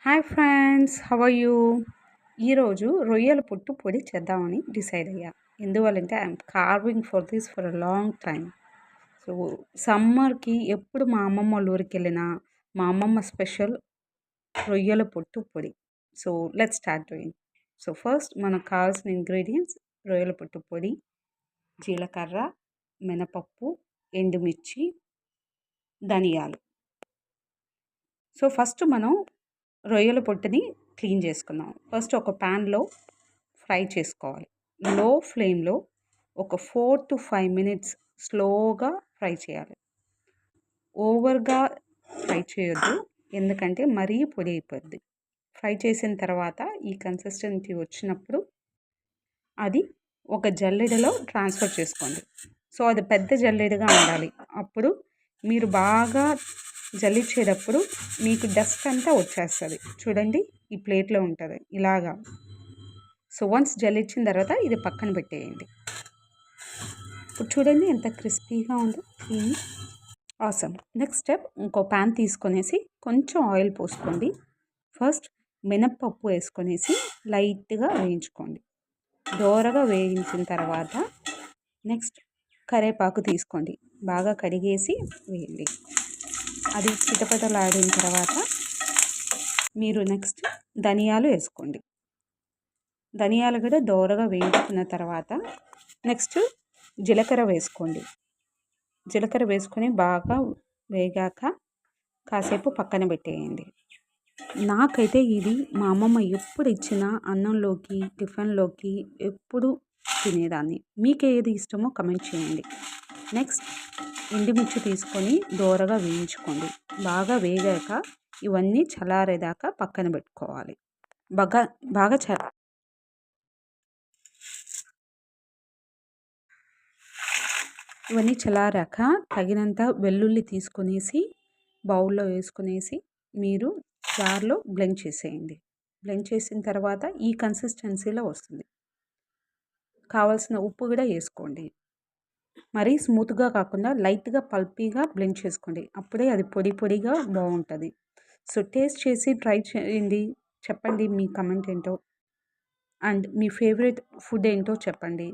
Hi friends, how are you? ఈరోజు రొయ్యల పుట్టు పొడి చేద్దామని డిసైడ్ అయ్యా. ఎందువల్లంటే I'm craving for this for a long time. So సమ్మర్కి ఎప్పుడు మా అమ్మమ్మ వాళ్ళ ఊరికి వెళ్ళినా మా అమ్మమ్మ స్పెషల్ రొయ్యల పుట్టు పొడి. So let's start doing. So first మనకు కావాల్సిన ఇంగ్రీడియంట్స్: రొయ్యల పుట్టు పొడి, జీలకర్ర, మినపప్పు, ఎండుమిర్చి, ధనియాలు. సో ఫస్ట్ మనం రొయ్యల పొట్టుని క్లీన్ చేసుకుందాం. ఫస్ట్ ఒక ప్యాన్లో ఫ్రై చేసుకోవాలి. లో ఫ్లేమ్లో ఒక 4 to 5 minutes స్లోగా ఫ్రై చేయాలి. ఓవర్గా ఫ్రై చేయొద్దు, ఎందుకంటే మరీ పొడి అయిపోద్ది. ఫ్రై చేసిన తర్వాత ఈ కన్సిస్టెన్సీ వచ్చినప్పుడు అది ఒక జల్లెడలో ట్రాన్స్ఫర్ చేసుకోండి. సో అది పెద్ద జల్లెడగా ఉండాలి. అప్పుడు మీరు బాగా జల్లించేటప్పుడు మీకు డస్ట్ అంతా వచ్చేస్తుంది. చూడండి, ఈ ప్లేట్లో ఉంటుంది ఇలాగా. సో వన్స్ జల్లించిన తర్వాత ఇది పక్కన పెట్టేయండి. ఇప్పుడు చూడండి ఎంత క్రిస్పీగా ఉందో. ఆసమ్. నెక్స్ట్ స్టెప్, ఇంకో ప్యాన్ తీసుకొనేసి కొంచెం ఆయిల్ పోసుకోండి. ఫస్ట్ మినప్పప్పు వేసుకొనేసి లైట్గా వేయించుకోండి. దోరగా వేయించిన తర్వాత నెక్స్ట్ కరివేపాకు తీసుకోండి, బాగా కడిగేసి వేయండి. అది చిటపటలాడిన తర్వాత మీరు నెక్స్ట్ ధనియాలు వేసుకోండి. ధనియాలు కూడా దోరగా వేయించుకున్న తర్వాత నెక్స్ట్ జీలకర్ర వేసుకోండి. జీలకర్ర వేసుకొని బాగా వేగాక కాసేపు పక్కన పెట్టేయండి. నాకైతే ఇది మా అమ్మమ్మ ఎప్పుడు ఇచ్చిన అన్నంలోకి, టిఫిన్లోకి ఎప్పుడు తినేదాన్ని. మీకు ఏది ఇష్టమో కమెంట్ చేయండి. నెక్స్ట్ ఎండుమిర్చి తీసుకొని దోరగా వేయించుకోండి. బాగా వేగాక ఇవన్నీ చల్లారేదాకా పక్కన పెట్టుకోవాలి. బాగా ఇవన్నీ చల్లారాక తగినంత వెల్లుల్లి తీసుకొనేసి బౌల్లో వేసుకునేసి మీరు జార్లో బ్లెండ్ చేసేయండి. బ్లెండ్ చేసిన తర్వాత ఈ కన్సిస్టెన్సీలో వస్తుంది. కావాల్సిన ఉప్పు కూడా వేసుకోండి. మరీ స్మూత్గా కాకుండా లైట్గా పల్పీగా బ్లెండ్ చేసుకోండి. అప్పుడే అది పొడి పొడిగా బాగుంటుంది. సో టేస్ట్ చేసి ట్రై చేయండి. చెప్పండి మీ కమెంట్ ఏంటో అండ్ మీ ఫేవరెట్ ఫుడ్ ఏంటో చెప్పండి.